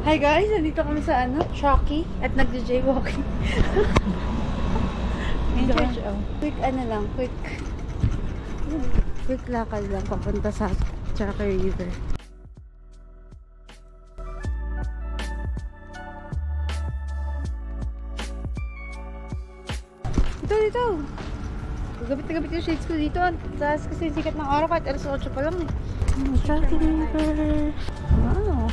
Hi guys, nandito kami sa Truckee at nagja-jaywalking. Quick quick lakad lang papunta sa Truckee River. Dito. Gabit na gabit yung shades ko dito. Tapos kasi sikat ng araw kahit alas 8 pa lang eh. Truckee River. Wow.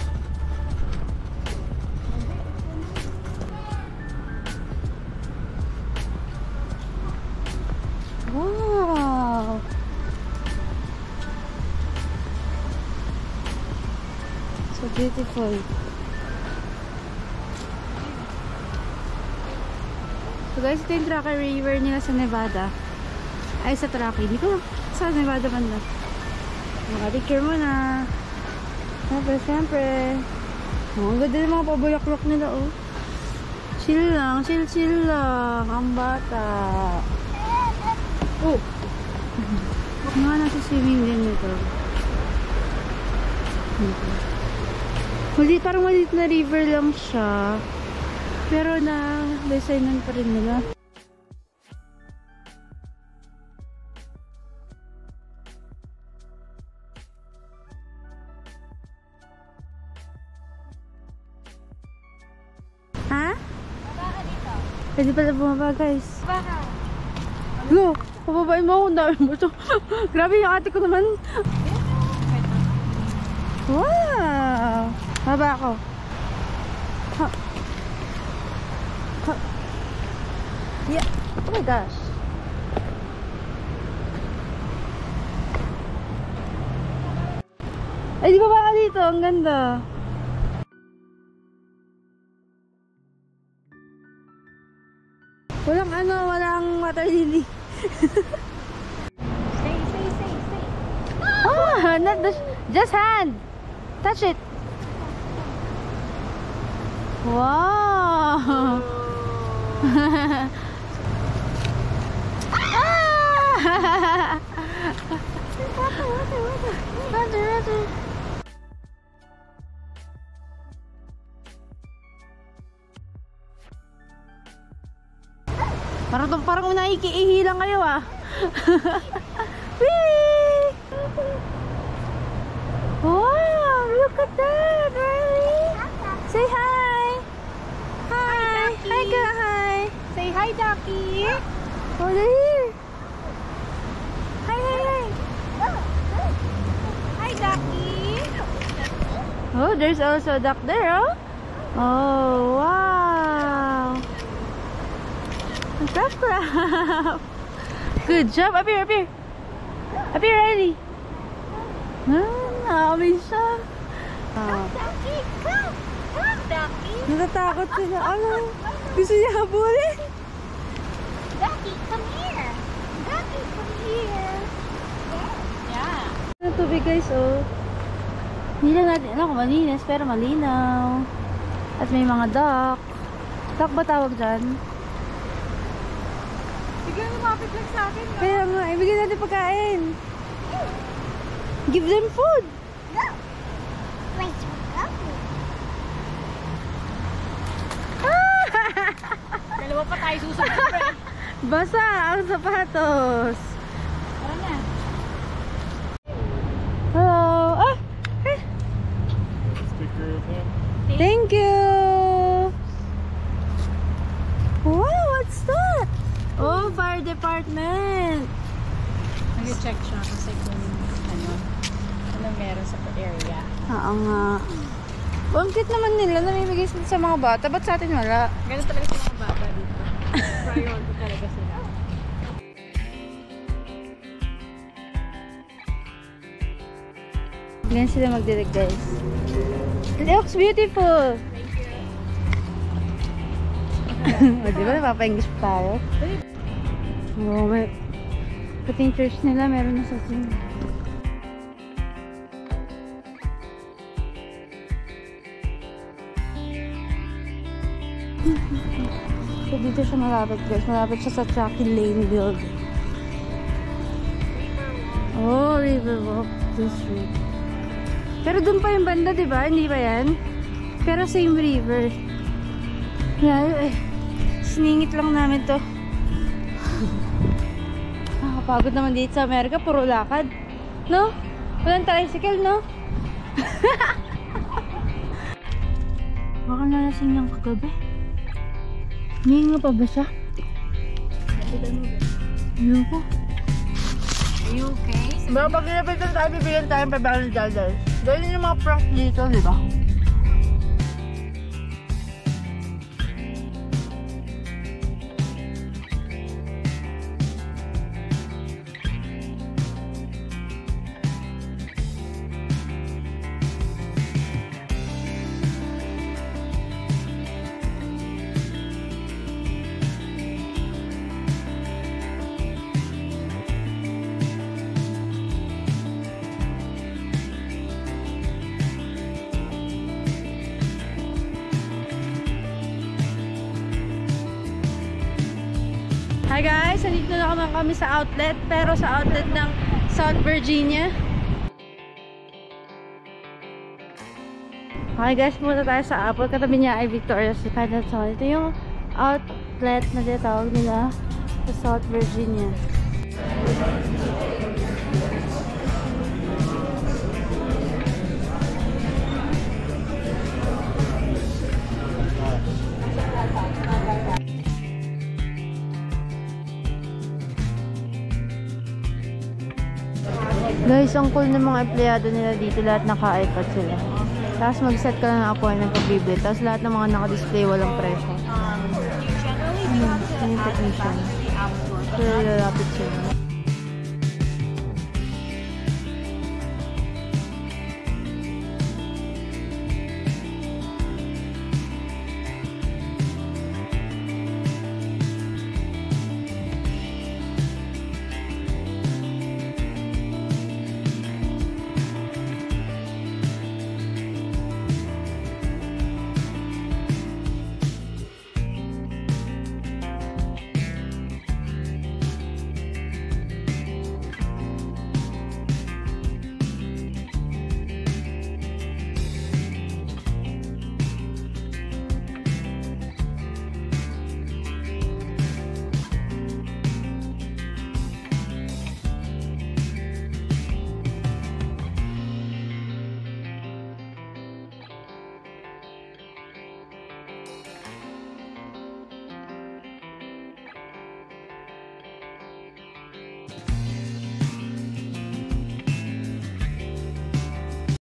Wow! So beautiful. So guys, ito yung Truckee River nila sa Nevada. Ay, sa Truckee. Hindi ko sa Nevada banda. Picture mo na. Siyempre. Oh, ang ganda ng mga pabulaklak nila, oh. Chill lang, chill lang. Ang bata. Oh! Mga nasa swimming din nito. Parang maliit na river lang siya. Pero designan pa rin nila. Ha? Baba dito. Pwede pala bumaba guys. Baba. Go! Pababain mo ako. Ang dami mo ito. Grabe yung ate ko naman. Wow! Baba ako. Ha. Ha. Yeah. Oh my gosh. Ay, di baba ka dito. Ang ganda. Walang water lily. Stay. Oh, not just hand. Touch it. Wow. Water. Parang naikiihi lang kayo ah. Wee! Wow, look at that, Riley. Say hi. Hi. Hi. Say hi, Ducky. Oh, they're here. Hi. Hi, Ducky. Oh, there's also a duck there, oh. Oh, wow. Crab. Good job. Up here, Riley. Naamin siya. Ducky, come, Ducky. Natatakot sila. Ano? Gusto niya habulin. Ducky, come here. Yeah. Ang tubig guys, oh. Hindi lang natin alam kung malinis, pero malinaw. At may mga duck. Duck ba tawag dyan? Bigyan lumapit lang sa akin. Kaya nga, ibigay natin pagkain. Give them food. No. Wait, dalawa pa tayo susunod. Basa ang sapatos. Ano na? Hello. Ah! Sticker of him. Thank you. Wow, what's that? Oh, fire department. Nag-check siya kasi kung ano meron sa area. Oo nga. Ang cute naman nila. Namimigay sila sa mga bata. Ba't sa atin wala? Ganun talaga sa mga bata dito. Priority talaga sila. Ganyan sila magdilig guys. It looks beautiful. O, diba napapa-English pa tayo? Oo, pati yung church nila meron na sa sin. So dito siya malapit guys. Malapit siya sa Truckee Lane building. Oh, Riverwalk District. Pero dun pa yung banda, di ba? Hindi ba yan? Pero same river. Lalo eh. Siningit lang namin to. Nakakapagod naman dito sa Amerika. Puro lakad. No? Walang tricycle, no? Baka nalasing niyang kagabi. Hindi nga pa ba siya? Ayoko. Are you okay? Baka pag nilapitan tayo, bibigyan tayo ng $500. Dahil yung mga prank dito, di ba? Hi guys! Nandito na naman kami sa outlet, pero sa outlet ng South Virginia. Okay guys, pumunta tayo sa Apple. Katabi niya ay Victoria's Secret. So, ito yung outlet na tinatawag nila sa South Virginia. Guys, ang cool ng mga empleyado nila dito. Lahat naka-iPad sila. Tapos mag-set ka lang ng appointment pag bibili. Tapos lahat ng mga naka-display walang presyo. You generally do have to Yung technician. the outdoor. Pero lalapit sila.